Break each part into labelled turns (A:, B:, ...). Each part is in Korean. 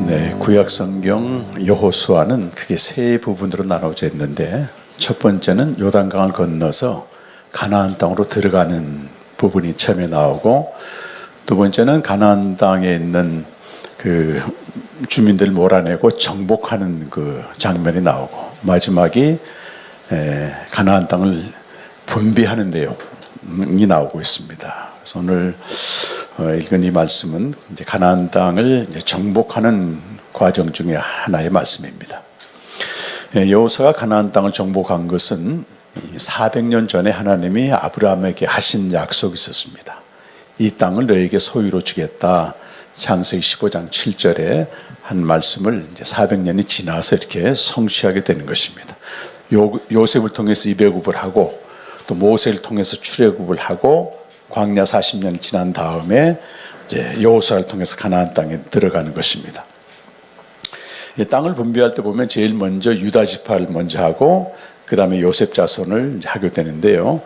A: 네, 구약 성경 여호수아는 크게 세 부분으로 나눠져 있는데, 첫 번째는 요단강을 건너서 가나안 땅으로 들어가는 부분이 처음에 나오고, 두 번째는 가나안 땅에 있는 그 주민들 몰아내고 정복하는 그 장면이 나오고, 마지막이 가나안 땅을 분배하는 내용이 나오고 있습니다. 그래서 오늘 읽은 이 말씀은 이제 가나안 땅을 이제 정복하는 과정 중에 하나의 말씀입니다. 여호수아가 가나안 땅을 정복한 것은 400년 전에 하나님이 아브라함에게 하신 약속이 있었습니다. 이 땅을 너에게 소유로 주겠다. 창세기 15장 7절에 한 말씀을 이제 400년이 지나서 이렇게 성취하게 되는 것입니다. 요셉을 통해서 이배굽을 하고, 또 모세를 통해서 출애굽을 하고, 광야 40년 지난 다음에 이제 여호수아를 통해서 가나안 땅에 들어가는 것입니다. 이 땅을 분배할 때 보면 제일 먼저 유다 지파를 먼저 하고, 그 다음에 요셉 자손을 이제 하게 되는데요.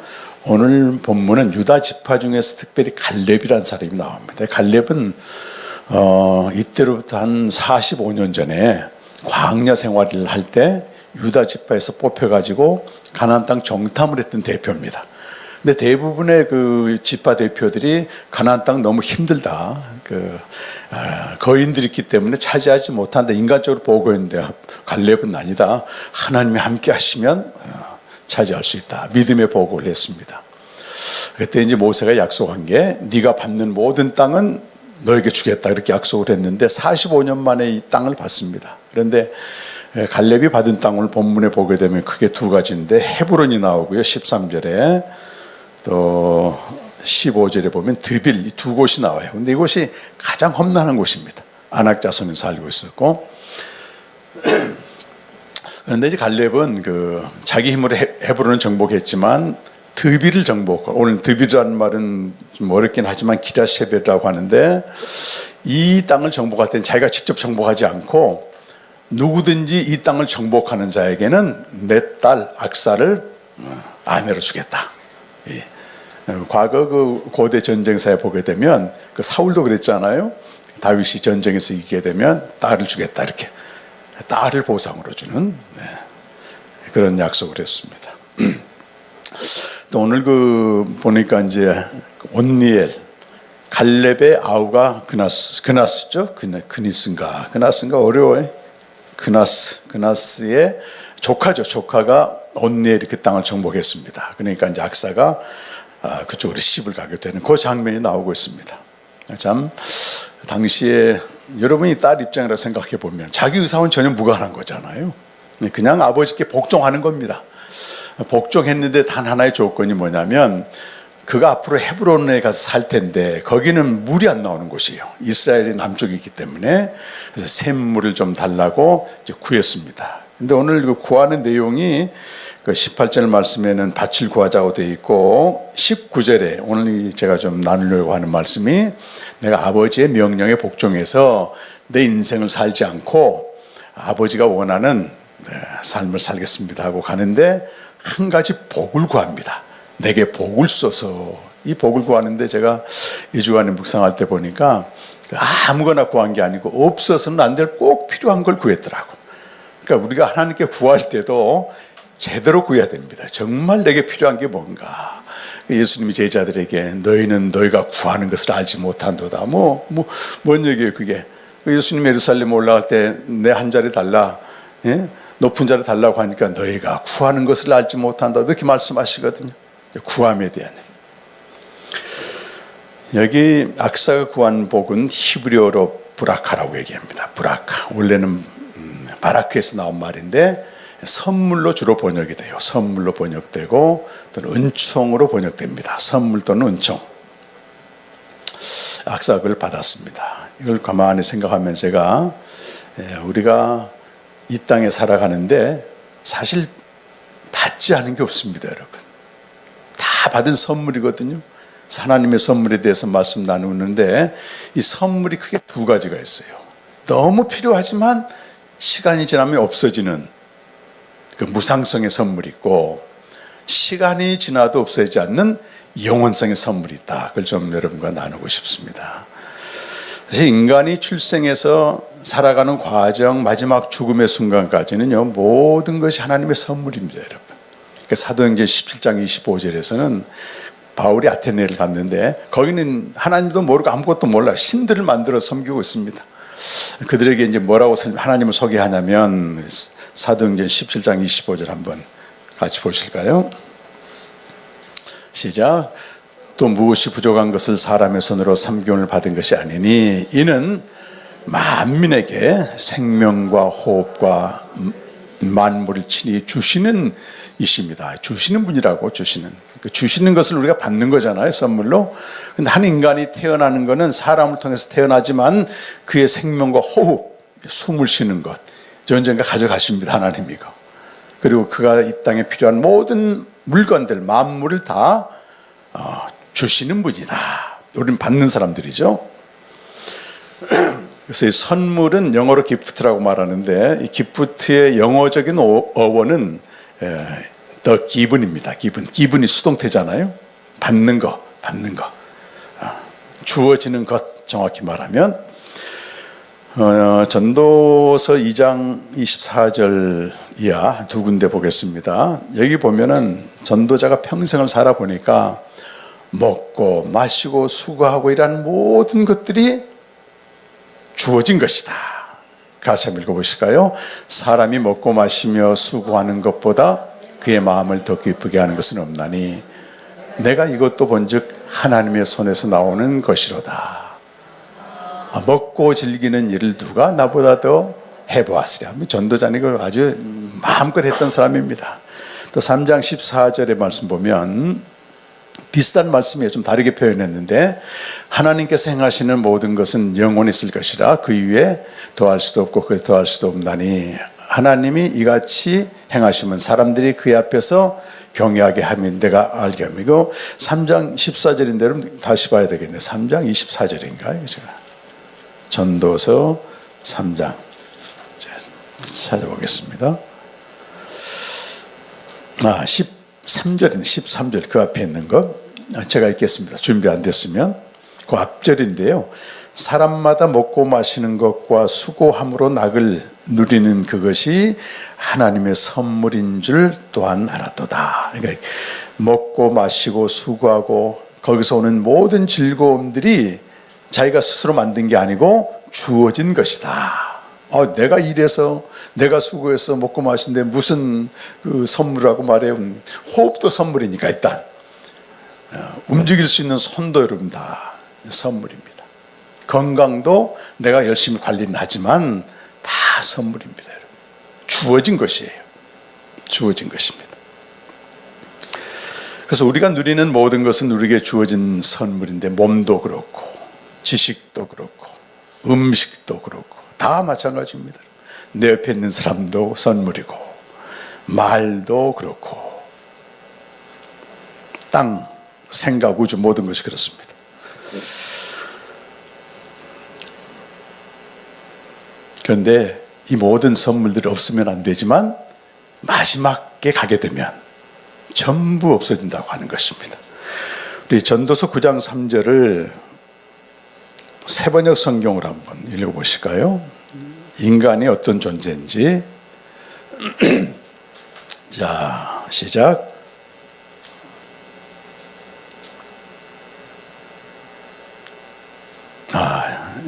A: 오늘 본문은 유다 지파 중에서 특별히 갈렙이라는 사람이 나옵니다. 갈렙은 이때로부터 한 45년 전에 광야 생활을 할 때 유다 지파에서 뽑혀가지고 가나안 땅 정탐을 했던 대표입니다. 근데 대부분의 그 지파 대표들이 가나안 땅 너무 힘들다, 거인들이 있기 때문에 차지하지 못한다, 인간적으로 보고했는데, 갈렙은 아니다, 하나님이 함께 하시면 차지할 수 있다, 믿음의 보고를 했습니다. 그때 이제 모세가 약속한 게, 네가 밟는 모든 땅은 너에게 주겠다, 그렇게 약속을 했는데 45년 만에 이 땅을 받습니다. 그런데 갈렙이 받은 땅을 본문에 보게 되면 크게 두 가지인데, 헤브론이 나오고요, 13절에, 또 15절에 보면 드빌, 이 두 곳이 나와요. 근데 이곳이 가장 험난한 곳입니다. 아낙 자손이 살고 있었고, 그런데 이제 갈렙은 자기 힘으로 헤브론을 정복했지만 드빌을 정복하고, 오늘 드빌이라는 말은 좀 어렵긴 하지만 기라셰벨이라고 하는데, 이 땅을 정복할 때는 자기가 직접 정복하지 않고 누구든지 이 땅을 정복하는 자에게는 내 딸 악사를 아내로 주겠다. 예. 과거 그 고대 전쟁사에 보게 되면 그 사울도 그랬잖아요. 다윗이 전쟁에서 이기게 되면 딸을 주겠다, 이렇게 딸을 보상으로 주는 그런 약속을 했습니다. 또 오늘 보니까 이제 온니엘, 갈렙의 아우가 그나스죠. 그나스인가 어려워요. 그나스의 조카죠. 조카가 온니엘이 그 땅을 정복했습니다. 그러니까 이제 악사가 그쪽으로 시집을 가게 되는 그 장면이 나오고 있습니다. 참 당시에 여러분이 딸 입장이라 생각해 보면 자기 의사와는 전혀 무관한 거잖아요. 그냥 아버지께 복종하는 겁니다. 복종했는데 단 하나의 조건이 뭐냐면, 그가 앞으로 헤브론에 가서 살 텐데 거기는 물이 안 나오는 곳이에요. 이스라엘이 남쪽에 있기 때문에. 그래서 샘물을 좀 달라고 이제 구했습니다. 근데 오늘 그 구하는 내용이 그 18절 말씀에는 밭을 구하자고 되어 있고, 19절에 오늘 제가 좀 나누려고 하는 말씀이, 내가 아버지의 명령에 복종해서 내 인생을 살지 않고 아버지가 원하는 삶을 살겠습니다 하고 가는데, 한 가지 복을 구합니다. 내게 복을 써서. 이 복을 구하는데 제가 2주간에 묵상할 때 보니까 아무거나 구한 게 아니고 없어서는 안 될 꼭 필요한 걸 구했더라고. 그러니까 우리가 하나님께 구할 때도 제대로 구해야 됩니다. 정말 내게 필요한 게 뭔가. 예수님이 제자들에게 너희는 너희가 구하는 것을 알지 못한도다. 뭔 얘기예요 그게. 예수님 예루살렘 올라갈 때 내 한 자리 달라, 높은 자리 달라고 하니까 너희가 구하는 것을 알지 못한다, 이렇게 말씀하시거든요. 구함에 대한. 여기 악사가 구한 복은 히브리어로 브라카라고 얘기합니다. 브라카. 원래는 바라크에서 나온 말인데 선물로 주로 번역이 돼요. 선물로 번역되고 또는 은총으로 번역됩니다. 선물 또는 은총. 악사가 그걸 받았습니다. 이걸 가만히 생각하면 제가 우리가 이 땅에 살아가는데 사실 받지 않은 게 없습니다, 여러분. 다 받은 선물이거든요. 하나님의 선물에 대해서 말씀 나누는데, 이 선물이 크게 두 가지가 있어요. 너무 필요하지만 시간이 지나면 없어지는 그 무상성의 선물이 있고, 시간이 지나도 없어지지 않는 영원성의 선물이 있다. 그걸 좀 여러분과 나누고 싶습니다. 사실 인간이 출생해서 살아가는 과정, 마지막 죽음의 순간까지는요, 모든 것이 하나님의 선물입니다, 여러분. 그러니까 사도행전 17장 25절에서는 바울이 아테네를 갔는데 거기는 하나님도 모르고 아무것도 몰라 신들을 만들어 섬기고 있습니다. 그들에게 이제 뭐라고 하나님을 소개하냐면 사도행전 17장 25절 한번 같이 보실까요? 시작. 또 무엇이 부족한 것을 사람의 손으로 섬김을 받은 것이 아니니 이는 만민에게 생명과 호흡과 만물을 친히 주시는 이십니다. 주시는 분이라고. 주시는 것을 우리가 받는 거잖아요, 선물로. 근데 한 인간이 태어나는 것은 사람을 통해서 태어나지만 그의 생명과 호흡, 숨을 쉬는 것 언젠가 가져가십니다, 하나님이고. 그리고 그가 이 땅에 필요한 모든 물건들, 만물을 다 주시는 분이다. 우리는 받는 사람들이죠. 그래서 이 선물은 영어로 기프트라고 말하는데 이 기프트의 영어적인 어원은 the given입니다. 기분이 수동태잖아요. 받는 거. 주어지는 것, 정확히 말하면. 전도서 2장 24절 이하 두 군데 보겠습니다. 여기 보면은 전도자가 평생을 살아보니까 먹고 마시고 수고하고 이런 모든 것들이 주어진 것이다. 같이 한번 읽어보실까요? 사람이 먹고 마시며 수고하는 것보다 그의 마음을 더 기쁘게 하는 것은 없나니 내가 이것도 본즉 하나님의 손에서 나오는 것이로다. 먹고 즐기는 일을 누가 나보다 더 해보았으랴. 전도자는 이걸 아주 마음껏 했던 사람입니다. 또 3장 14절의 말씀 보면 비슷한 말씀이에요. 좀 다르게 표현했는데 하나님께서 행하시는 모든 것은 영원히 있을 것이라 그 위에 더할 수도 없고 그 더할 수도 없나니 하나님이 이같이 행하시면 사람들이 그의 앞에서 경외하게 하면 내가 알게 함이고 3장 14절인데 여러분 다시 봐야 되겠네. 3장 24절인가요? 전도서 3장 찾아보겠습니다. 13절인데 13절 그 앞에 있는 거 제가 읽겠습니다. 준비 안 됐으면 그 앞절인데요. 사람마다 먹고 마시는 것과 수고함으로 낙을 누리는 그것이 하나님의 선물인 줄 또한 알았도다. 그러니까 먹고 마시고 수고하고 거기서 오는 모든 즐거움들이 자기가 스스로 만든 게 아니고 주어진 것이다. 내가 일해서 내가 수고해서 먹고 마시는데 무슨 그 선물이라고 말해요. 호흡도 선물이니까 일단 움직일 수 있는 손도 여러분 다 선물입니다. 건강도 내가 열심히 관리는 하지만 다 선물입니다. 여러분. 주어진 것이에요. 주어진 것입니다. 그래서 우리가 누리는 모든 것은 우리에게 주어진 선물인데 몸도 그렇고 지식도 그렇고 음식도 그렇고 다 마찬가지입니다. 내 옆에 있는 사람도 선물이고 말도 그렇고 땅, 생각, 우주 모든 것이 그렇습니다. 그런데 이 모든 선물들이 없으면 안 되지만 마지막에 가게 되면 전부 없어진다고 하는 것입니다. 우리 전도서 9장 3절을 세번역 성경으로 한번 읽어보실까요? 인간이 어떤 존재인지. 자, 시작.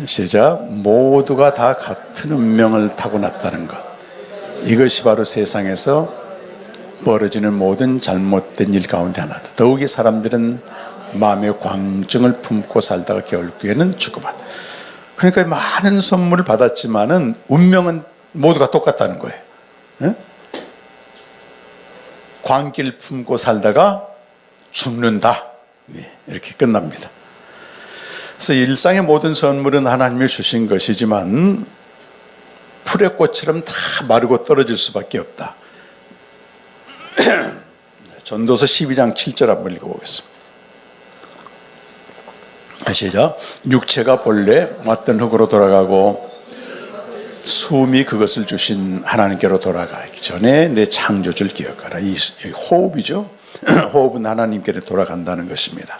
A: 시작. 모두가 다 같은 운명을 타고났다는 것. 이것이 바로 세상에서 벌어지는 모든 잘못된 일 가운데 하나다. 더욱이 사람들은 마음의 광증을 품고 살다가 결국에는 죽어간다. 그러니까 많은 선물을 받았지만은 운명은 모두가 똑같다는 거예요. 네? 광기를 품고 살다가 죽는다. 네, 이렇게 끝납니다. 그래서 일상의 모든 선물은 하나님이 주신 것이지만 풀의 꽃처럼 다 마르고 떨어질 수밖에 없다. 전도서 12장 7절 한번 읽어보겠습니다. 시작. 육체가 본래 왔던 흙으로 돌아가고 숨이 그것을 주신 하나님께로 돌아가기 전에 내 창조주를 기억하라. 이 호흡이죠. 호흡은 하나님께로 돌아간다는 것입니다.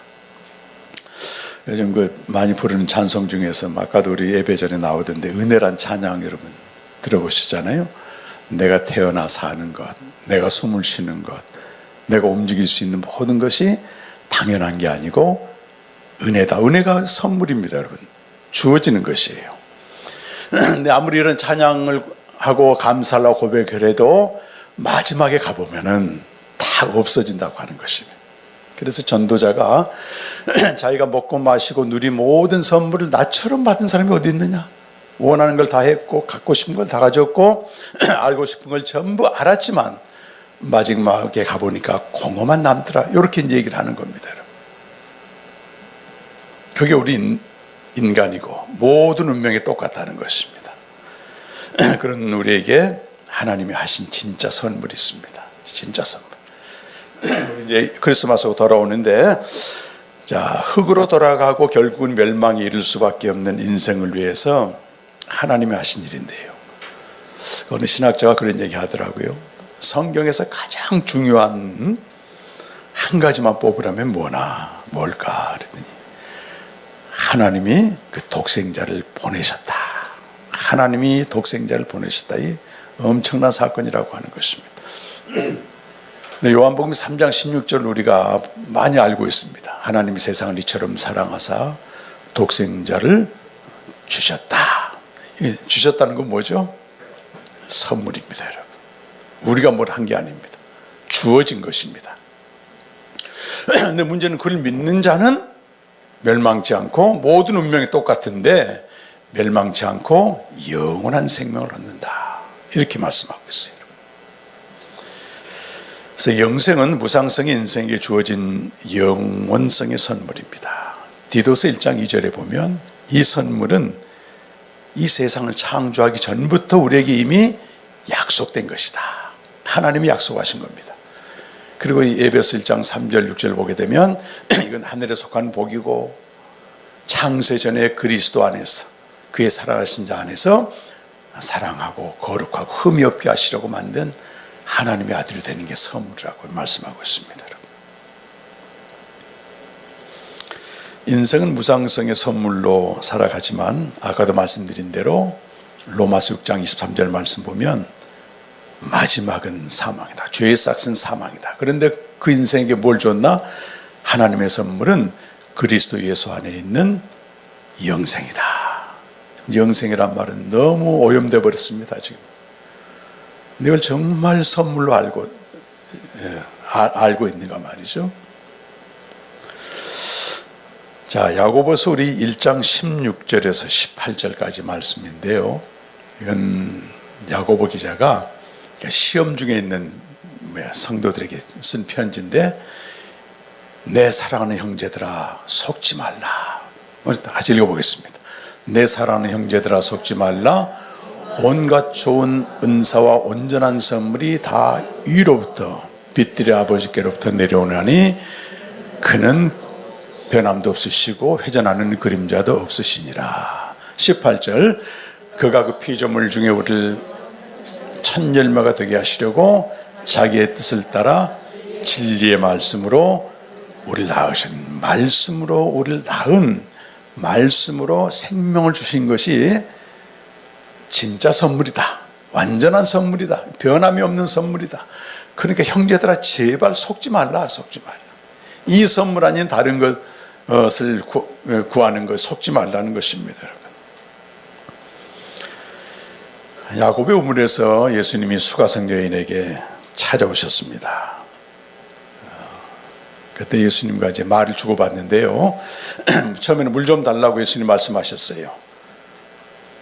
A: 요즘 많이 부르는 찬송 중에서 아까도 우리 예배 전에 나오던데 은혜란 찬양 여러분 들어보시잖아요. 내가 태어나 사는 것, 내가 숨을 쉬는 것, 내가 움직일 수 있는 모든 것이 당연한 게 아니고 은혜다. 은혜가 선물입니다, 여러분. 주어지는 것이에요. 근데 아무리 이런 찬양을 하고 감사를 하고 고백을 해도 마지막에 가보면은 다 없어진다고 하는 것입니다. 그래서 전도자가 자기가 먹고 마시고 누린 모든 선물을 나처럼 받은 사람이 어디 있느냐? 원하는 걸 다 했고 갖고 싶은 걸 다 가졌고 알고 싶은 걸 전부 알았지만 마지막에 가보니까 공허만 남더라. 이렇게 이제 얘기를 하는 겁니다, 여러분. 그게 우리 인간이고 모든 운명이 똑같다는 것입니다. 그런 우리에게 하나님이 하신 진짜 선물이 있습니다. 진짜 선물. 이제 크리스마스로 돌아오는데, 자, 흙으로 돌아가고 결국은 멸망에 이를 수밖에 없는 인생을 위해서 하나님이 하신 일인데요. 어느 신학자가 그런 얘기 하더라고요. 성경에서 가장 중요한 한 가지만 뽑으라면 뭘까? 그랬더니 하나님이 그 독생자를 보내셨다. 하나님이 독생자를 보내셨다. 이 엄청난 사건이라고 하는 것입니다. 요한복음 3장 16절 우리가 많이 알고 있습니다. 하나님이 세상을 이처럼 사랑하사 독생자를 주셨다. 주셨다는 건 뭐죠? 선물입니다, 여러분. 우리가 뭘 한 게 아닙니다. 주어진 것입니다. 그런데 문제는 그를 믿는 자는 멸망치 않고 모든 운명이 똑같은데 멸망치 않고 영원한 생명을 얻는다. 이렇게 말씀하고 있어요. 그래서 영생은 무상성의 인생에게 주어진 영원성의 선물입니다. 디도서 1장 2절에 보면 이 선물은 이 세상을 창조하기 전부터 우리에게 이미 약속된 것이다. 하나님이 약속하신 겁니다. 그리고 에베소 1장 3절 6절 보게 되면 이건 하늘에 속한 복이고 창세 전에 그리스도 안에서 그의 사랑하신 자 안에서 사랑하고 거룩하고 흠이 없게 하시려고 만든 하나님의 아들이 되는 게 선물이라고 말씀하고 있습니다. 인생은 무상성의 선물로 살아가지만 아까도 말씀드린 대로 로마서 6장 23절 말씀 보면 마지막은 사망이다. 죄의 싹은 사망이다. 그런데 그 인생에게 뭘 줬나? 하나님의 선물은 그리스도 예수 안에 있는 영생이다. 영생이란 말은 너무 오염되어 버렸습니다, 지금. 이걸 정말 선물로 알고 있는가 말이죠. 자, 야고보서 우리 1장 16절에서 18절까지 말씀인데요. 이건 야고보 기자가 시험 중에 있는 성도들에게 쓴 편지인데, 내 사랑하는 형제들아 속지 말라. 다시 읽어보겠습니다. 내 사랑하는 형제들아 속지 말라. 온갖 좋은 은사와 온전한 선물이 다 위로부터 빛들의 아버지께로부터 내려오나니 그는 변함도 없으시고 회전하는 그림자도 없으시니라. 18절 그가 그 피조물 중에 우리를 첫 열매가 되게 하시려고 자기의 뜻을 따라 진리의 말씀으로 우리를 낳으신 말씀으로 우리를 낳은 말씀으로 생명을 주신 것이 진짜 선물이다. 완전한 선물이다. 변함이 없는 선물이다. 그러니까 형제들아 제발 속지 말라. 속지 말라. 이 선물 아닌 다른 것을 구하는 것 속지 말라는 것입니다, 여러분. 야곱의 우물에서 예수님이 수가성 여인에게 찾아오셨습니다. 그때 예수님과 이제 말을 주고받는데요. 처음에는 물 좀 달라고 예수님 말씀하셨어요.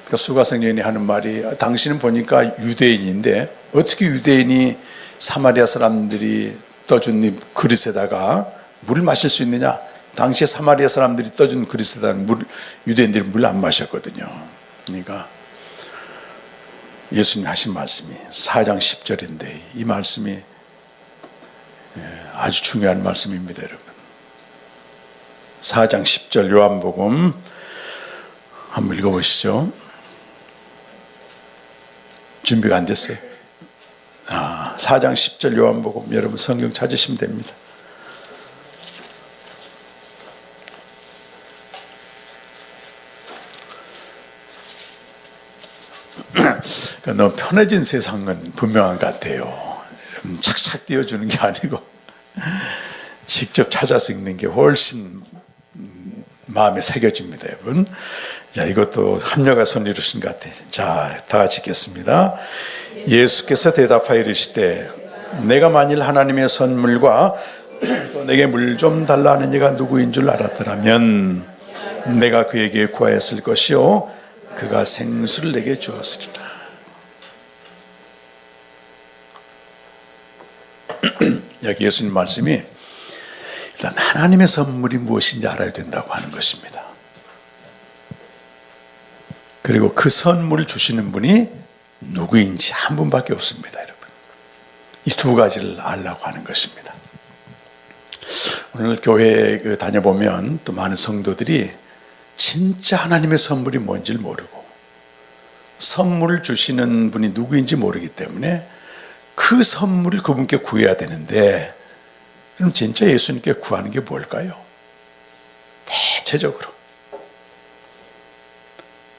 A: 그러니까 수가성 여인이 하는 말이, 당신은 보니까 유대인인데 어떻게 유대인이 사마리아 사람들이 떠준 이 그릇에다가 물을 마실 수 있느냐? 당시에 사마리아 사람들이 떠준 그릇에다가 유대인들이 물 안 마셨거든요. 그러니까 예수님 하신 말씀이 4장 10절인데 이 말씀이 아주 중요한 말씀입니다, 여러분. 4장 10절 요한복음 한번 읽어보시죠. 준비가 안 됐어요. 4장 10절 요한복음, 여러분 성경 찾으시면 됩니다. 그러니까 너무 편해진 세상은 분명한 것 같아요. 착착 띄워주는 게 아니고 직접 찾아서 읽는 게 훨씬 마음에 새겨집니다, 여러분. 자, 이것도 합력가 손 이루신 것 같아요. 자, 다 같이 읽겠습니다. 예수께서 대답하여 이르시되 내가 만일 하나님의 선물과 또 내게 물 좀 달라 하는 이가 누구인 줄 알았더라면 내가 그에게 구하였을 것이요 그가 생수를 내게 주었으리라. 여기 예수님 말씀이 일단 하나님의 선물이 무엇인지 알아야 된다고 하는 것입니다. 그리고 그 선물을 주시는 분이 누구인지 한 분밖에 없습니다, 여러분. 이 두 가지를 알라고 하는 것입니다. 오늘 교회에 다녀보면 또 많은 성도들이 진짜 하나님의 선물이 뭔지를 모르고 선물을 주시는 분이 누구인지 모르기 때문에 그 선물을 그분께 구해야 되는데, 그럼 진짜 예수님께 구하는 게 뭘까요? 대체적으로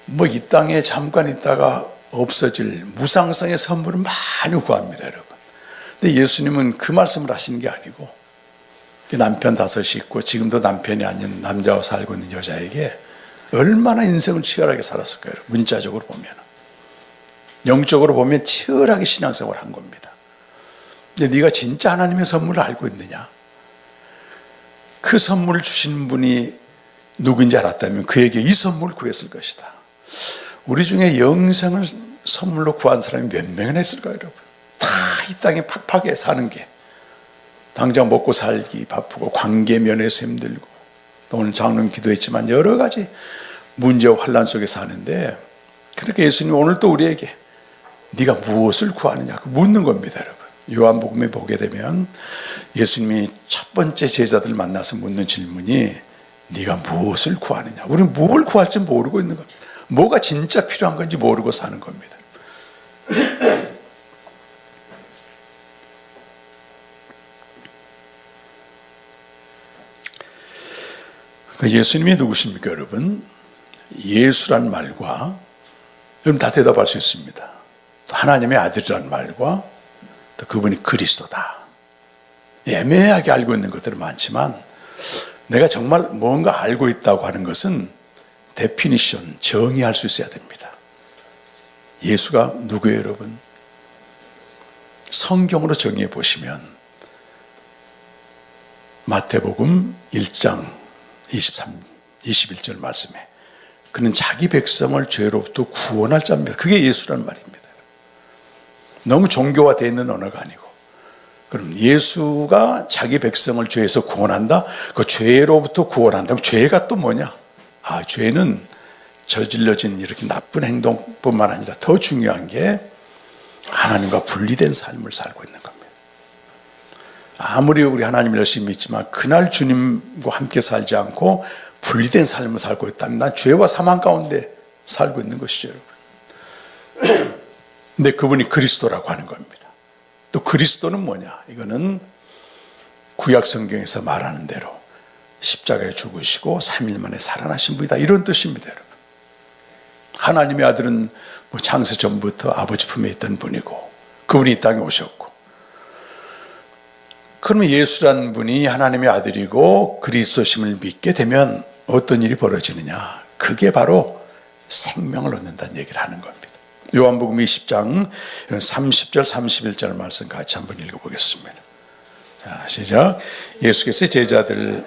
A: 뭐 이 땅에 잠깐 있다가 없어질 무상성의 선물을 많이 구합니다, 여러분. 근데 예수님은 그 말씀을 하시는 게 아니고 남편 5이 있고 지금도 남편이 아닌 남자와 살고 있는 여자에게 얼마나 인생을 치열하게 살았을까요? 문자적으로 보면, 영적으로 보면 치열하게 신앙생활을 한 겁니다. 근데 네가 진짜 하나님의 선물을 알고 있느냐? 그 선물을 주시는 분이 누구인지 알았다면 그에게 이 선물을 구했을 것이다. 우리 중에 영생을 선물로 구한 사람이 몇 명이나 있을까요, 여러분? 다 이 땅에 팍팍하게 사는 게 당장 먹고 살기 바쁘고 관계 면에서 힘들고 또 오늘 장로님 기도했지만 여러 가지 문제와 환란 속에 사는데, 그렇게 예수님이 오늘 또 우리에게 네가 무엇을 구하느냐 묻는 겁니다, 여러분. 요한복음에 보게 되면 예수님이 첫 번째 제자들 만나서 묻는 질문이 네가 무엇을 구하느냐. 우리는 뭘 구할지 모르고 있는 겁니다. 뭐가 진짜 필요한 건지 모르고 사는 겁니다. 예수님이 누구십니까, 여러분? 예수란 말과, 여러분 다 대답할 수 있습니다. 또 하나님의 아들이란 말과 또 그분이 그리스도다. 애매하게 알고 있는 것들은 많지만 내가 정말 뭔가 알고 있다고 하는 것은 데피니션, 정의할 수 있어야 됩니다. 예수가 누구예요, 여러분? 성경으로 정의해 보시면 마태복음 1장 21절 말씀에 그는 자기 백성을 죄로부터 구원할 자입니다. 그게 예수라는 말입니다. 너무 종교화되어 있는 언어가 아니고, 그럼 예수가 자기 백성을 죄에서 구원한다? 그 죄로부터 구원한다. 죄가 또 뭐냐? 죄는 저질러진 이렇게 나쁜 행동뿐만 아니라 더 중요한 게 하나님과 분리된 삶을 살고 있는 겁니다. 아무리 우리 하나님을 열심히 믿지만 그날 주님과 함께 살지 않고 분리된 삶을 살고 있다면 난 죄와 사망 가운데 살고 있는 것이죠, 여러분. 근데 그분이 그리스도라고 하는 겁니다. 또 그리스도는 뭐냐? 이거는 구약 성경에서 말하는 대로 십자가에 죽으시고 3일 만에 살아나신 분이다, 이런 뜻입니다, 여러분. 하나님의 아들은 창세 전부터 아버지 품에 있던 분이고 그분이 이 땅에 오셨고, 그러면 예수라는 분이 하나님의 아들이고 그리스도심을 믿게 되면 어떤 일이 벌어지느냐? 그게 바로 생명을 얻는다는 얘기를 하는 겁니다. 요한복음 20장 30절 31절 말씀 같이 한번 읽어보겠습니다. 자, 시작. 예수께서 제자들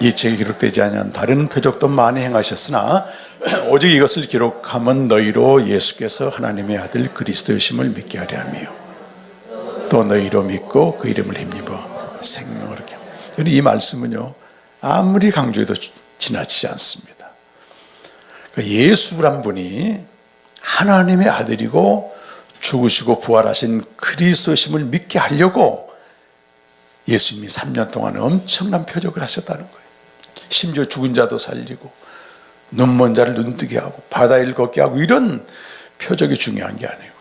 A: 이 책에 기록되지 아니한 다른 표적도 많이 행하셨으나 오직 이것을 기록하면 너희로 예수께서 하나님의 아들 그리스도이심을 믿게 하려 함이요 또 너희로 믿고 그 이름을 힘입어 생명을 얻게 합니다. 이 말씀은요 아무리 강조해도 지나치지 않습니다. 예수란 분이 하나님의 아들이고 죽으시고 부활하신 그리스도심을 믿게 하려고 예수님이 3년 동안 엄청난 표적을 하셨다는 거예요. 심지어 죽은 자도 살리고 눈먼 자를 눈뜨게 하고 바다를 걷게 하고, 이런 표적이 중요한 게 아니고,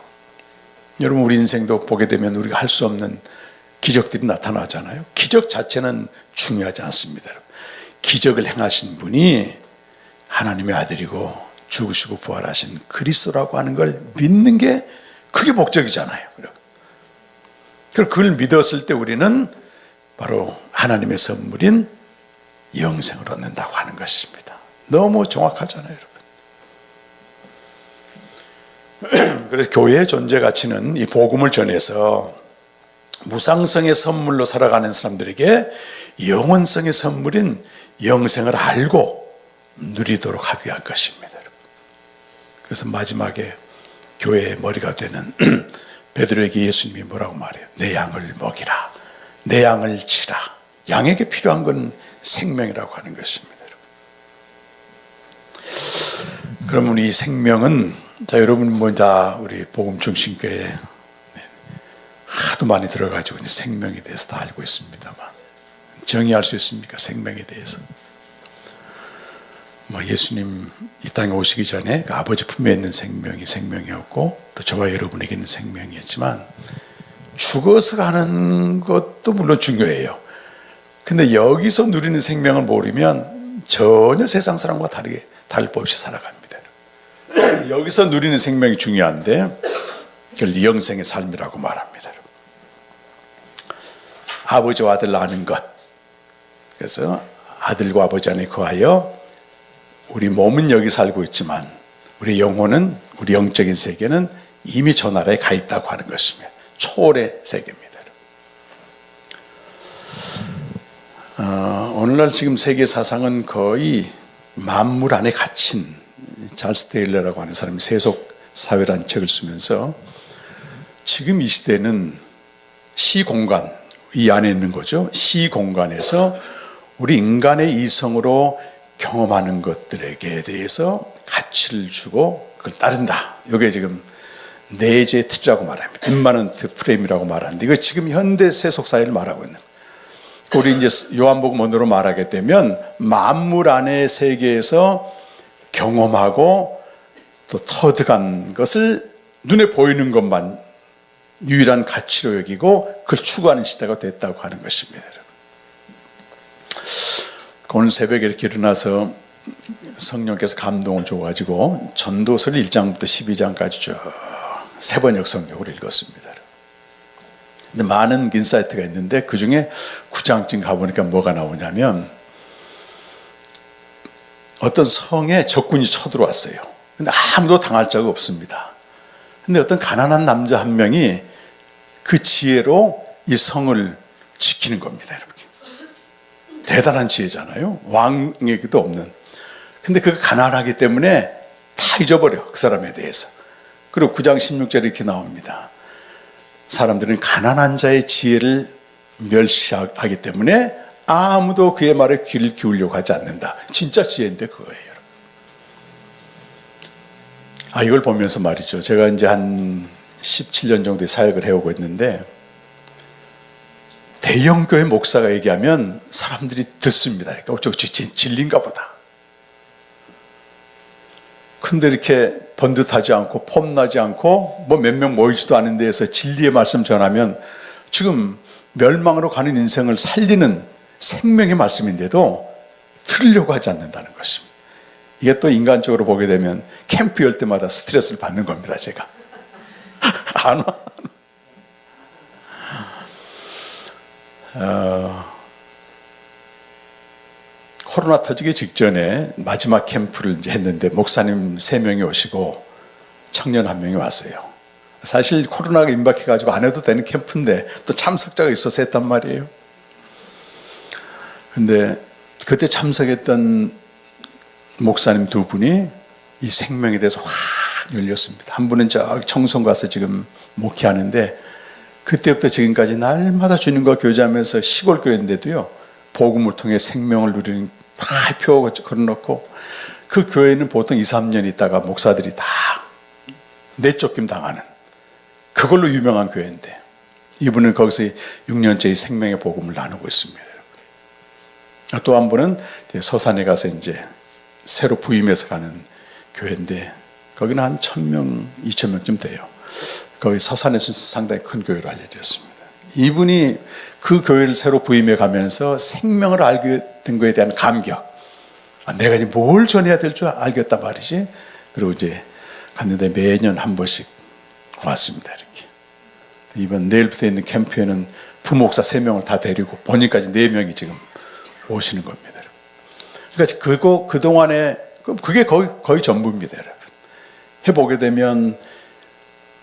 A: 여러분 우리 인생도 보게 되면 우리가 할 수 없는 기적들이 나타나잖아요. 기적 자체는 중요하지 않습니다. 기적을 행하신 분이 하나님의 아들이고 죽으시고 부활하신 그리스도라고 하는 걸 믿는 게 그게 목적이잖아요. 그걸 믿었을 때 우리는 바로 하나님의 선물인 영생을 얻는다고 하는 것입니다. 너무 정확하잖아요, 여러분. 그래서 교회의 존재 가치는 이 복음을 전해서 무상성의 선물로 살아가는 사람들에게 영원성의 선물인 영생을 알고 누리도록 하기 위한 것입니다. 그래서 마지막에 교회의 머리가 되는 베드로에게 예수님이 뭐라고 말해요? 내 양을 먹이라, 내 양을 치라. 양에게 필요한 건 생명이라고 하는 것입니다. 그러면 이 생명은, 자, 여러분 먼저 우리 복음중심교회 하도 많이 들어가지고 이제 생명에 대해서 다 알고 있습니다만, 정의할 수 있습니까? 생명에 대해서. 예수님 이 땅에 오시기 전에 그 아버지 품에 있는 생명이 생명이었고, 또 저와 여러분에게 있는 생명이었지만, 죽어서 가는 것도 물론 중요해요. 근데 여기서 누리는 생명을 모르면 전혀 세상 사람과 다르게 다를 법 없이 살아갑니다. 여기서 누리는 생명이 중요한데 그걸 영생의 삶이라고 말합니다. 아버지와 아들 아는 것. 그래서 아들과 아버지 안에 거하여 우리 몸은 여기 살고 있지만 우리 영혼은, 우리 영적인 세계는 이미 저 나라에 가 있다고 하는 것입니다. 초월의 세계입니다. 오늘날 지금 세계 사상은 거의 만물 안에 갇힌, 찰스 테일러라고 하는 사람이 세속사회라는 책을 쓰면서 지금 이 시대는 시공간, 이 안에 있는 거죠. 시공간에서 우리 인간의 이성으로 경험하는 것들에게 대해서 가치를 주고 그걸 따른다. 이게 지금 내재 틀이라고 말합니다. 임마넌트 프레임이라고 말하는데, 이거 지금 현대 세속사회를 말하고 있는 거예요. 우리 이제 요한복음 원어로 말하게 되면 만물 안의 세계에서 경험하고 또 터득한 것을 눈에 보이는 것만 유일한 가치로 여기고 그걸 추구하는 시대가 됐다고 하는 것입니다. 오늘 새벽에 이렇게 일어나서 성령께서 감동을 줘가지고 전도서를 1장부터 12장까지 쭉 세번역 성경을 읽었습니다. 근데 많은 인사이트가 있는데 그 중에 9장쯤 가보니까 뭐가 나오냐면 어떤 성에 적군이 쳐들어왔어요. 근데 아무도 당할 자가 없습니다. 근데 어떤 가난한 남자 한 명이 그 지혜로 이 성을 지키는 겁니다. 이렇게. 대단한 지혜잖아요. 왕에게도 없는. 근데 그가 가난하기 때문에 다 잊어버려, 그 사람에 대해서. 그리고 9장 16절에 이렇게 나옵니다. 사람들은 가난한 자의 지혜를 멸시하기 때문에 아무도 그의 말에 귀를 기울려고 하지 않는다. 진짜 지혜인데 그거예요. 이걸 보면서 말이죠. 제가 이제 한 17년 정도의 사역을 해오고 있는데 대형교회 목사가 얘기하면 사람들이 듣습니다. 그러니까 저 진리인가 보다. 근데 이렇게 번듯하지 않고 폼나지 않고 뭐 몇 명 모이지도 않은 데에서 진리의 말씀 전하면 지금 멸망으로 가는 인생을 살리는 생명의 말씀인데도 들으려고 하지 않는다는 것입니다. 이게 또 인간적으로 보게 되면 캠프 열 때마다 스트레스를 받는 겁니다. 제가 안 와. 코로나 터지기 직전에 마지막 캠프를 이제 했는데 목사님 3명이 오시고 청년 1명이 왔어요. 사실 코로나가 임박해가지고 안 해도 되는 캠프인데 또 참석자가 있어서 했단 말이에요. 근데 그때 참석했던 목사님 2분이 이 생명에 대해서 확 열렸습니다. 한 분은 저기 청송 가서 지금 목회하는데 그때부터 지금까지 날마다 주님과 교제하면서 시골 교회인데도요, 복음을 통해 생명을 누리는 표 걸어놓고, 그 교회는 보통 2-3년 있다가 목사들이 다 내쫓김 당하는 그걸로 유명한 교회인데 이분은 거기서 6년째 생명의 복음을 나누고 있습니다. 또 한 분은 서산에 가서 이제 새로 부임해서 가는 교회인데 거기는 한 1,000명, 2,000명쯤 돼요. 거기 서산에서 상당히 큰 교회로 알려졌습니다. 이분이 그 교회를 새로 부임해 가면서 생명을 알게 된 것에 대한 감격. 내가 이제 뭘 전해야 될 줄 알겠단 말이지. 그리고 이제 갔는데 매년 한 번씩 왔습니다. 이렇게. 이번 내일부터 있는 캠프에는 부목사 3명을 다 데리고 본인까지 4명이 지금 오시는 겁니다. 그러니까 그동안에 그게 거의 전부입니다. 여러분. 해보게 되면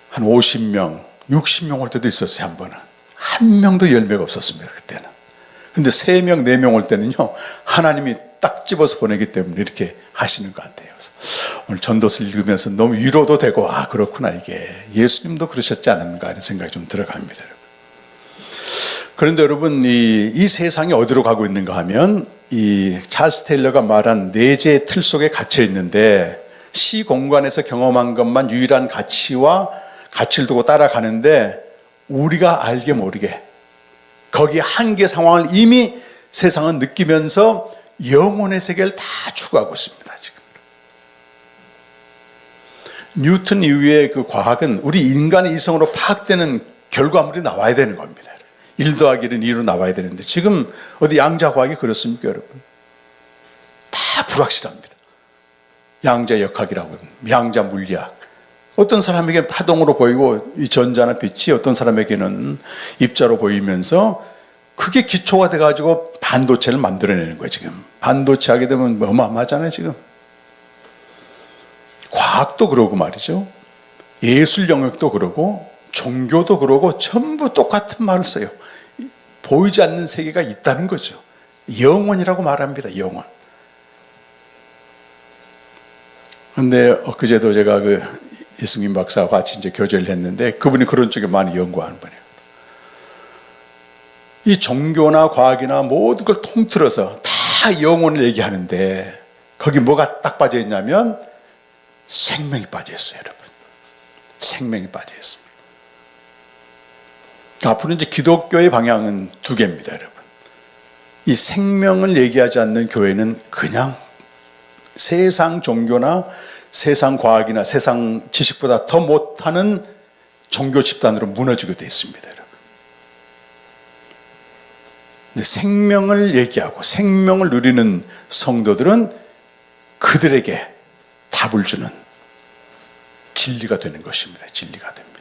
A: 한 50명, 60명 올 때도 있었어요. 한 번은. 한 명도 열매가 없었습니다. 그때는. 근데 3명, 4명 올 때는요, 하나님이 딱 집어서 보내기 때문에 이렇게 하시는 것 같아요. 그래서 오늘 전도서를 읽으면서 너무 위로도 되고, 그렇구나, 이게. 예수님도 그러셨지 않았는가 하는 생각이 좀 들어갑니다. 그런데 여러분, 이 세상이 어디로 가고 있는가 하면, 이 찰스 테일러가 말한 내재의 틀 속에 갇혀 있는데, 시 공간에서 경험한 것만 유일한 가치를 두고 따라가는데, 우리가 알게 모르게 거기 한계 상황을 이미 세상은 느끼면서 영혼의 세계를 다 추구하고 있습니다. 지금 뉴턴 이후의 그 과학은 우리 인간의 이성으로 파악되는 결과물이 나와야 되는 겁니다. 1 더하기 1은 2로 나와야 되는데 지금 어디 양자과학이 그렇습니까, 여러분? 다 불확실합니다. 양자역학이라고 양자물리학. 어떤 사람에게는 파동으로 보이고 이 전자나 빛이 어떤 사람에게는 입자로 보이면서 그게 기초가 돼가지고 반도체를 만들어내는 거예요. 지금 반도체 하게 되면 어마어마하잖아요. 지금 과학도 그러고 말이죠. 예술 영역도 그러고 종교도 그러고 전부 똑같은 말을 써요. 보이지 않는 세계가 있다는 거죠. 영원이라고 말합니다. 영원. 근데 엊그제도 제가 이승민 박사와 같이 이제 교제를 했는데 그분이 그런 쪽에 많이 연구하는 분이에요. 이 종교나 과학이나 모든 걸 통틀어서 다 영혼을 얘기하는데 거기 뭐가 딱 빠져 있냐면 생명이 빠져 있어요, 여러분. 생명이 빠져 있습니다. 앞으로 이제 기독교의 방향은 2개입니다, 여러분. 이 생명을 얘기하지 않는 교회는 그냥 세상 종교나 세상 과학이나 세상 지식보다 더 못하는 종교 집단으로 무너지게 되어 있습니다, 여러분. 근데 생명을 얘기하고 생명을 누리는 성도들은 그들에게 답을 주는 진리가 되는 것입니다. 진리가 됩니다.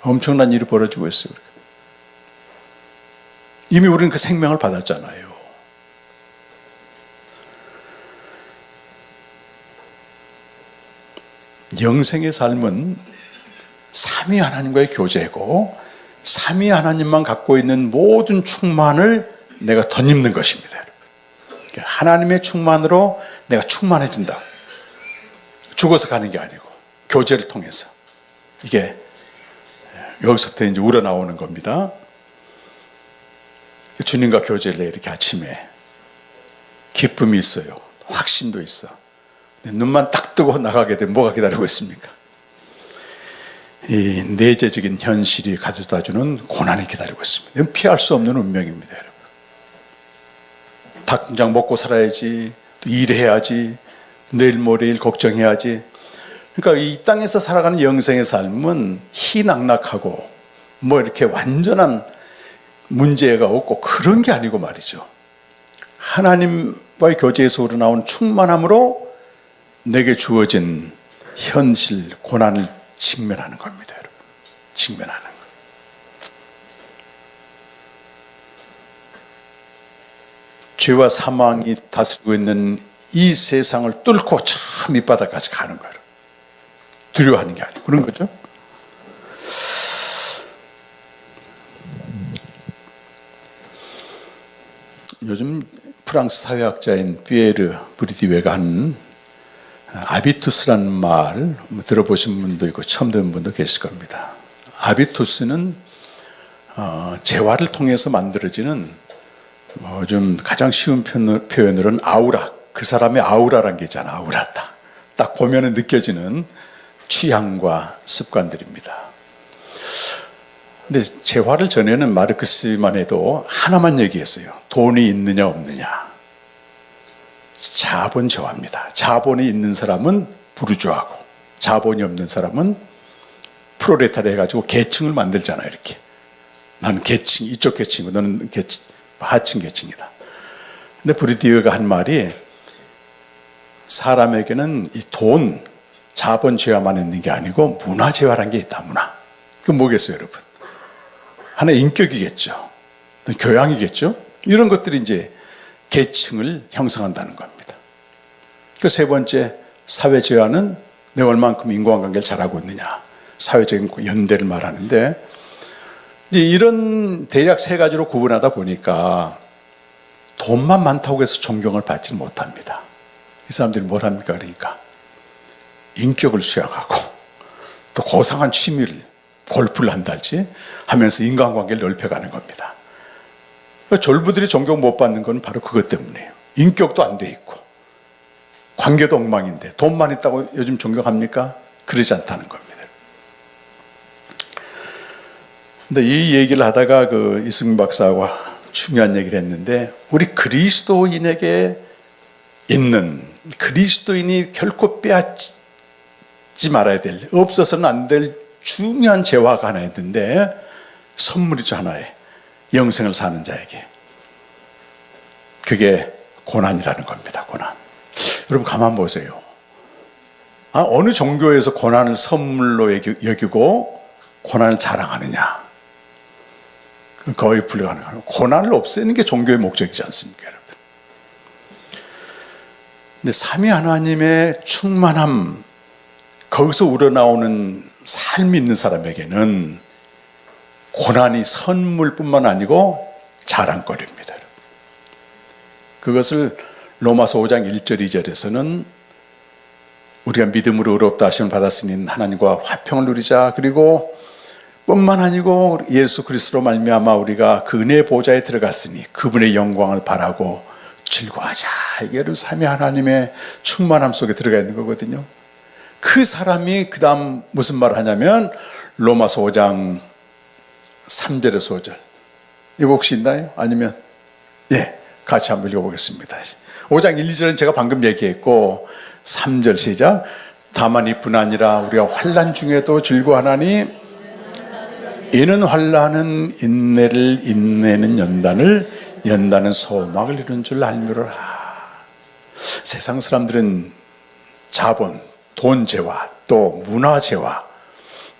A: 엄청난 일이 벌어지고 있어요. 이미 우리는 그 생명을 받았잖아요. 영생의 삶은 삼위 하나님과의 교제고 삼위 하나님만 갖고 있는 모든 충만을 내가 덧입는 것입니다. 하나님의 충만으로 내가 충만해진다. 죽어서 가는 게 아니고 교제를 통해서 이게 여기서부터 이제 우러나오는 겁니다. 주님과 교제를 해 이렇게 아침에 기쁨이 있어요. 확신도 있어. 눈만 딱 뜨고 나가게 되면 뭐가 기다리고 있습니까? 이 내재적인 현실이 가져다주는 고난이 기다리고 있습니다. 이건 피할 수 없는 운명입니다, 여러분. 당장 먹고 살아야지, 또 일해야지, 내일 모레일 걱정해야지. 그러니까 이 땅에서 살아가는 영생의 삶은 희낙낙하고 뭐 이렇게 완전한 문제가 없고 그런 게 아니고 말이죠. 하나님과의 교제에서 우러나온 충만함으로 내게 주어진 현실, 고난을 직면하는 겁니다, 여러분. 직면하는 거. 죄와 사망이 다스리고 있는 이 세상을 뚫고 저 밑바닥까지 가는 거예요. 두려워하는 게 아니고 그런 거죠. 요즘 프랑스 사회학자인 피에르 브리디웨가 한 아비투스라는 말 들어보신 분도 있고 처음 듣는 분도 계실 겁니다. 아비투스는 재화를 통해서 만들어지는 좀 가장 쉬운 표현으로는 아우라, 그 사람의 아우라란 게 있잖아. 아우라 딱 보면은 느껴지는 취향과 습관들입니다. 근데 재화를 전에는 마르크스만 해도 하나만 얘기했어요. 돈이 있느냐 없느냐. 자본 저하입니다. 자본이 있는 사람은 부르주아고 자본이 없는 사람은 프로레타르 해가지고 계층을 만들잖아요. 이렇게 나는 계층, 이쪽 계층이고 너는 하층 계층이다. 근데 브리디웨가 한 말이 사람에게는 이 돈, 자본주의화만 있는 게 아니고 문화재화라는 게 있다. 문화. 그건 뭐겠어요, 여러분? 하나의 인격이겠죠. 교양이겠죠. 이런 것들이 이제 계층을 형성한다는 겁니다. 그 세 번째, 사회재화는 내가 얼만큼 인간관계를 잘하고 있느냐. 사회적인 연대를 말하는데, 이제 이런 대략 세 가지로 구분하다 보니까 돈만 많다고 해서 존경을 받지 못합니다. 이 사람들이 뭘 합니까? 그러니까 인격을 수양하고 또 고상한 취미를, 골프를 한달지 하면서 인간관계를 넓혀가는 겁니다. 졸부들이 존경 못 받는 건 바로 그것 때문이에요. 인격도 안 돼 있고 관계도 엉망인데 돈만 있다고 요즘 존경합니까? 그러지 않다는 겁니다. 근데 이 얘기를 하다가 그 이승민 박사와 중요한 얘기를 했는데, 우리 그리스도인에게 있는, 그리스도인이 결코 빼앗지 말아야 될, 없어서는 안 될 중요한 재화가 하나 있는데, 선물이죠. 하나의 영생을 사는 자에게. 그게 고난이라는 겁니다. 고난. 여러분 가만 보세요. 어느 종교에서 고난을 선물로 여기고 고난을 자랑하느냐? 거의 불가능하고, 고난을 없애는 게 종교의 목적이지 않습니까, 여러분? 근데 삼위 하나님의 충만함, 거기서 우러나오는 삶이 있는 사람에게는 고난이 선물뿐만 아니고 자랑거리입니다. 그것을 로마서 5장 1절 2절에서는 우리가 믿음으로 의롭다 하심을 받았으니 하나님과 화평을 누리자, 그리고 뿐만 아니고 예수 그리스도로 말미암아 우리가 그 은혜의 보좌에 들어갔으니 그분의 영광을 바라고 즐거워하자. 이게 삼위 하나님의 충만함 속에 들어가 있는 거거든요. 그 사람이 그 다음 무슨 말을 하냐면 로마서 5장 3절에서 5절. 이거 혹시 있나요? 아니면 같이 한번 읽어보겠습니다. 5장 1, 2절은 제가 방금 얘기했고 3절 시작. 다만 이뿐 아니라 우리가 환난 중에도 즐거워하나니 이는 환난은 인내를, 인내는 연단은 소망을 이루는 줄 알미로라. 세상 사람들은 자본, 돈재화, 또 문화재화,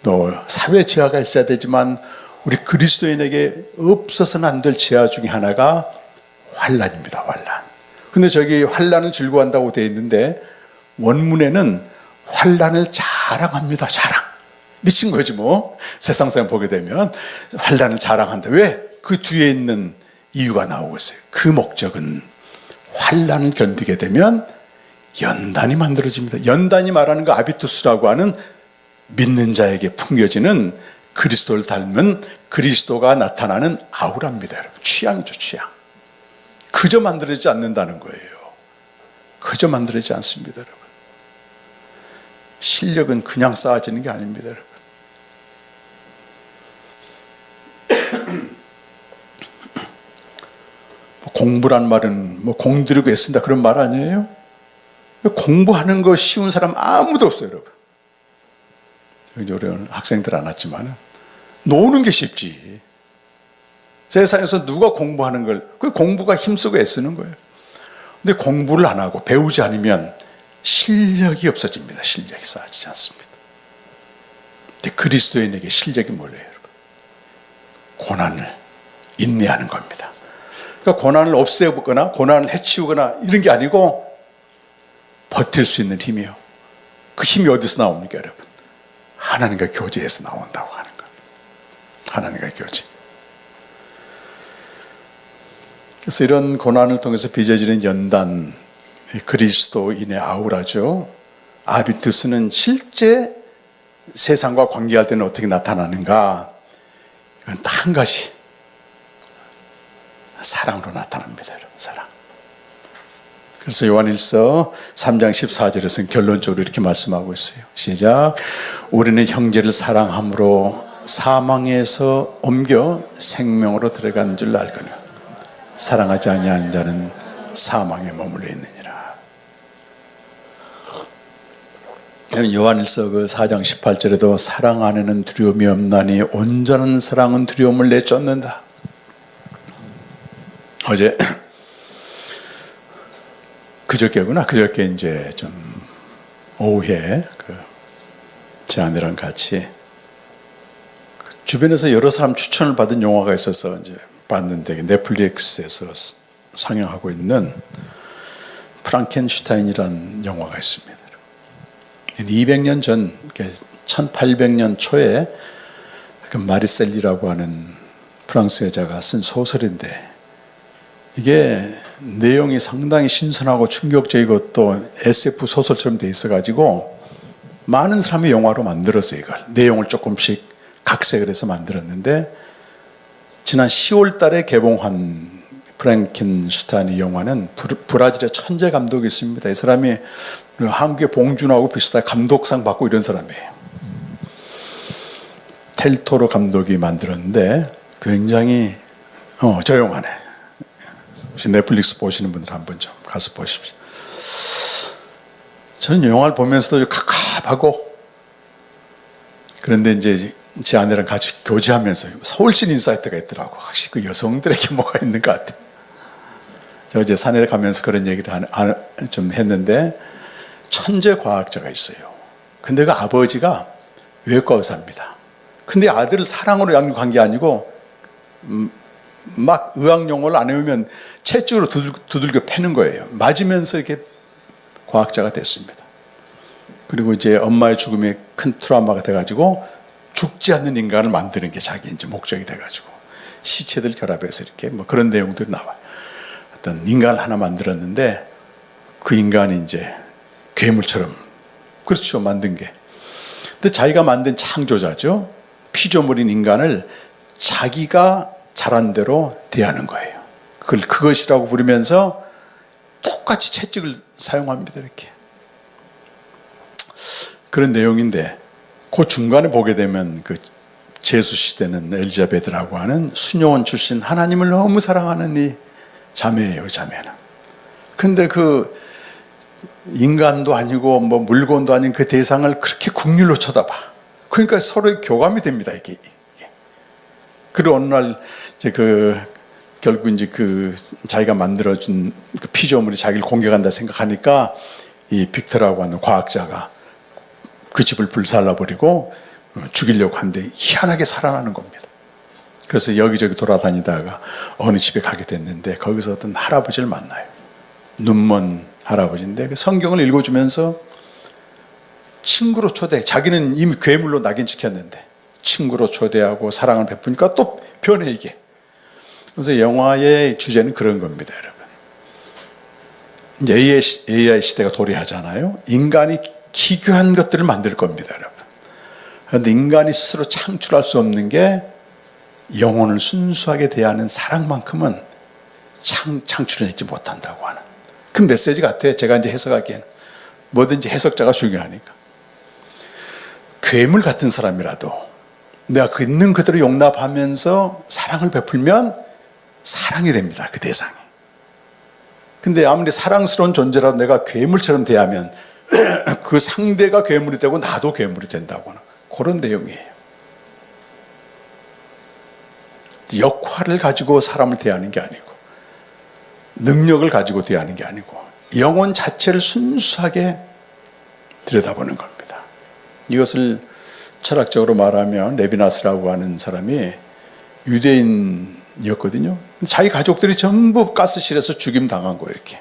A: 또 사회재화가 있어야 되지만 우리 그리스도인에게 없어서는 안 될 재화 중에 하나가 환난입니다. 환난. 근데 저기 환난을 즐거워한다고 되어 있는데 원문에는 환난을 자랑합니다. 자랑. 미친 거지 뭐. 세상 사람 보게 되면 환난을 자랑한다. 왜? 그 뒤에 있는 이유가 나오고 있어요. 그 목적은 환난을 견디게 되면 연단이 만들어집니다. 연단이 말하는 거 아비투스라고 하는 믿는 자에게 풍겨지는 그리스도를 닮은 그리스도가 나타나는 아우라입니다. 여러분. 취향이죠, 취향. 그저 만들어지지 않는다는 거예요. 그저 만들어지지 않습니다, 여러분. 실력은 그냥 쌓아지는 게 아닙니다, 여러분. 공부란 말은 뭐 공들이고 애쓴다 그런 말 아니에요? 공부하는 거 쉬운 사람 아무도 없어요, 여러분. 여기 우리 학생들 안 왔지만 노는 게 쉽지. 세상에서 누가 공부하는 걸, 그 공부가 힘쓰고 애쓰는 거예요. 근데 공부를 안 하고 배우지 않으면 실력이 없어집니다. 실력이 쌓아지지 않습니다. 근데 그리스도인에게 실력이 뭐예요, 여러분? 고난을 인내하는 겁니다. 그러니까 고난을 없애거나 고난을 해치우거나 이런 게 아니고 버틸 수 있는 힘이요. 그 힘이 어디서 나옵니까, 여러분? 하나님과 교제에서 나온다고 하는 거예요. 하나님과 교제. 그래서 이런 고난을 통해서 빚어지는 연단, 그리스도인의 아우라죠. 아비투스는 실제 세상과 관계할 때는 어떻게 나타나는가? 이건 딱 한 가지. 사랑으로 나타납니다, 여러분. 사랑. 그래서 요한일서 3장 14절에서는 결론적으로 이렇게 말씀하고 있어요. 시작. 우리는 형제를 사랑함으로 사망에서 옮겨 생명으로 들어가는 줄 알거니와 사랑하지 아니하는 자는 사망에 머물러 있느니라. 요한일서 그 4장 18절에도 사랑 안에는 두려움이 없나니 온전한 사랑은 두려움을 내쫓는다. 어제 그저께구나. 그저께 이제 좀 오후에 그 제 아내랑 같이 주변에서 여러 사람 추천을 받은 영화가 있어서 이제 봤는데 넷플릭스에서 상영하고 있는 프랑켄슈타인이라는 영화가 있습니다. 200년 전, 1800년 초에 그 마리셀리라고 하는 프랑스 여자가 쓴 소설인데 이게 내용이 상당히 신선하고 충격적이고 또 SF 소설처럼 돼 있어가지고 많은 사람이 영화로 만들었어요. 이걸 내용을 조금씩 각색을 해서 만들었는데 지난 10월 달에 개봉한 프랑켄슈타인의 영화는 브라질의 천재 감독이 있습니다. 이 사람이 한국의 봉준호하고 비슷하게 감독상 받고 이런 사람이에요. 텔토로 감독이 만들었는데 굉장히 저용하네. 혹시 넷플릭스 보시는 분들 한번 좀 가서 보십시오. 저는 영화를 보면서도 갑갑하고 그런데 이제 제 아내랑 같이 교제하면서 서울신 인사이트가 있더라고. 확실히 그 여성들에게 뭐가 있는 것 같아. 저 이제 산에 가면서 그런 얘기를 좀 했는데 천재 과학자가 있어요. 근데 그 아버지가 외과 의사입니다. 근데 아들을 사랑으로 양육한 게 아니고 막 의학 용어를 안 외우면 채찍으로 두들겨 패는 거예요. 맞으면서 이렇게 과학자가 됐습니다. 그리고 이제 엄마의 죽음이 큰 트라우마가 돼가지고 죽지 않는 인간을 만드는 게 자기 이제 목적이 돼가지고 시체들 결합해서 이렇게 뭐 그런 내용들이 나와요. 어떤 인간을 하나 만들었는데 그 인간이 이제 괴물처럼 그렇죠 만든 게. 근데 자기가 만든 창조자죠. 피조물인 인간을 자기가 잘한 대로 대하는 거예요. 그걸 그것이라고 부르면서 똑같이 채찍을 사용합니다. 이렇게. 그런 내용인데 그 중간에 보게 되면 그 제수 시대는 엘리자베드라고 하는 수녀원 출신 하나님을 너무 사랑하는 이 자매예요. 자매는. 근데 그 인간도 아니고 뭐 물건도 아닌 그 대상을 그렇게 국률로 쳐다봐. 그러니까 서로 교감이 됩니다. 이게. 그리고 어느 날 이제 결국 이제 자기가 만들어준 그 피조물이 자기를 공격한다 생각하니까 이 빅터라고 하는 과학자가 그 집을 불살라버리고 죽이려고 하는데 희한하게 살아나는 겁니다. 그래서 여기저기 돌아다니다가 어느 집에 가게 됐는데 거기서 어떤 할아버지를 만나요. 눈먼 할아버지인데 그 성경을 읽어주면서 친구로 자기는 이미 괴물로 낙인 찍혔는데 친구로 초대하고 사랑을 베푸니까 또 변해 이게. 그래서 영화의 주제는 그런 겁니다, 여러분. 이제 AI 시대가 도래하잖아요. 인간이 기괴한 것들을 만들 겁니다, 여러분. 그런데 인간이 스스로 창출할 수 없는 게 영혼을 순수하게 대하는 사랑만큼은 창출해내지 못한다고 하는 그 메시지 같아요. 제가 이제 해석하기엔 뭐든지 해석자가 중요하니까. 괴물 같은 사람이라도 내가 그 있는 그대로 용납하면서 사랑을 베풀면 사랑이 됩니다. 그 대상이. 근데 아무리 사랑스러운 존재라도 내가 괴물처럼 대하면 그 상대가 괴물이 되고 나도 괴물이 된다고 하는 그런 내용이에요. 역할을 가지고 사람을 대하는 게 아니고 능력을 가지고 대하는 게 아니고 영혼 자체를 순수하게 들여다보는 겁니다. 이것을 철학적으로 말하면 레비나스라고 하는 사람이 유대인이었거든요. 자기 가족들이 전부 가스실에서 죽임 당한 거예요, 이렇게.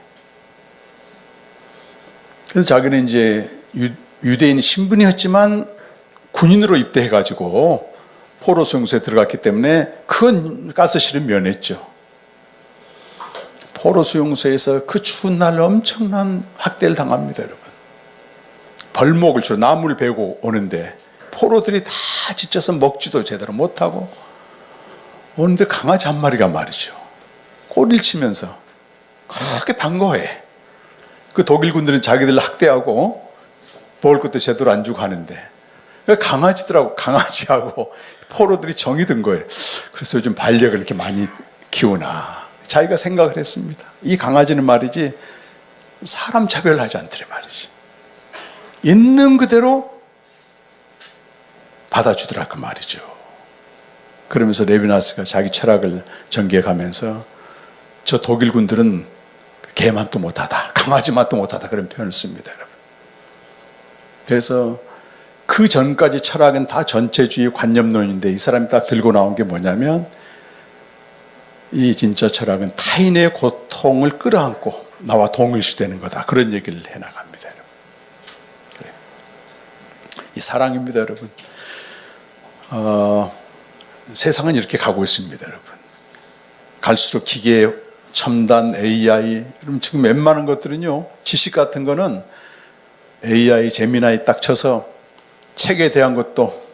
A: 그래서 자기는 이제 유대인 신분이었지만 군인으로 입대해가지고 포로 수용소에 들어갔기 때문에 큰 가스실을 면했죠. 포로 수용소에서 그 추운 날 엄청난 학대를 당합니다, 여러분. 벌목을 주로 나무를 베고 오는데 포로들이 다 지쳐서 먹지도 제대로 못하고 오는데 강아지 한 마리가 말이죠. 꼬리를 치면서 그렇게 반가워해. 그 독일군들은 자기들 학대하고 먹을 것도 제대로 안 주고 하는데 강아지하고 포로들이 정이 든 거예요. 그래서 요즘 반려견을 이렇게 많이 키우나 자기가 생각을 했습니다. 이 강아지는 말이지 사람 차별하지 않더래 말이지. 있는 그대로 받아주더라 그 말이죠. 그러면서 레비나스가 자기 철학을 전개해가면서 저 독일군들은 개만도 못하다, 강아지만도 못하다 그런 표현을 씁니다, 여러분. 그래서 그 전까지 철학은 다 전체주의 관념론인데 이 사람이 딱 들고 나온 게 뭐냐면 이 진짜 철학은 타인의 고통을 끌어안고 나와 동일시되는 거다. 그런 얘기를 해나갑니다. 여러분. 그래요. 이 사랑입니다. 여러분. 세상은 이렇게 가고 있습니다. 여러분. 갈수록 기계, 첨단, AI, 지금 웬만한 것들은요, 지식 같은 거는 AI, 제미나이 딱 쳐서 책에 대한 것도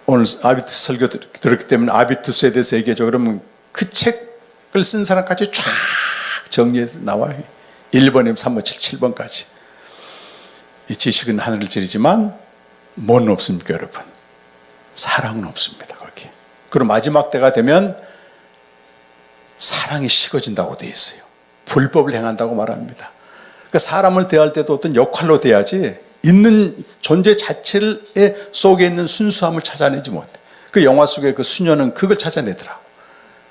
A: 오늘 아비투스 설교 들었기 때문에 아비투스에 대해서 얘기해줘. 그러면 그 책을 쓴 사람까지 쫙 정리해서 나와요. 1번이면 3번, 7번까지. 이 지식은 하늘을 찌르지만 뭐는 없습니까, 여러분? 사랑은 없습니다, 거기. 그리고 마지막 때가 되면 사랑이 식어진다고 되어 있어요. 불법을 행한다고 말합니다. 그러니까 사람을 대할 때도 어떤 역할로 대하지 있는 존재 자체를 속에 있는 순수함을 찾아내지 못해. 그 영화 속에 그 수녀는 그걸 찾아내더라고.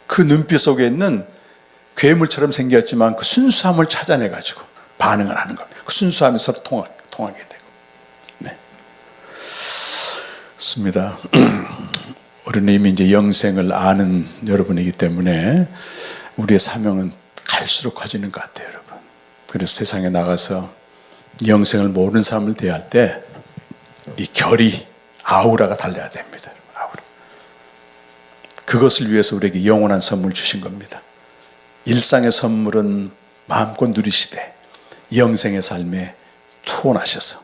A: 그 눈빛 속에 있는 괴물처럼 생겼지만 그 순수함을 찾아내가지고 반응을 하는 겁니다. 그 순수함이 서로 통하게 되고. 네. 그렇습니다. 우리는 이미 이제 영생을 아는 여러분이기 때문에 우리의 사명은 갈수록 커지는 것 같아요, 여러분. 그래서 세상에 나가서 영생을 모르는 사람을 대할 때 이 결이, 아우라가 달라야 됩니다. 아우라. 그것을 위해서 우리에게 영원한 선물 주신 겁니다. 일상의 선물은 마음껏 누리시되 영생의 삶에 투혼하셔서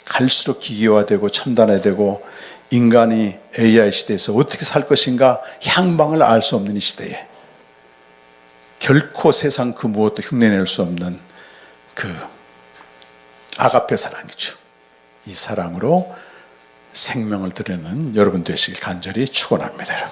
A: 갈수록 기계화되고 첨단화되고 인간이 AI 시대에서 어떻게 살 것인가 향방을 알 수 없는 이 시대에 결코 세상 그 무엇도 흉내낼 수 없는 그 아가페 사랑이죠. 이 사랑으로 생명을 드리는 여러분 되시길 간절히 축원합니다.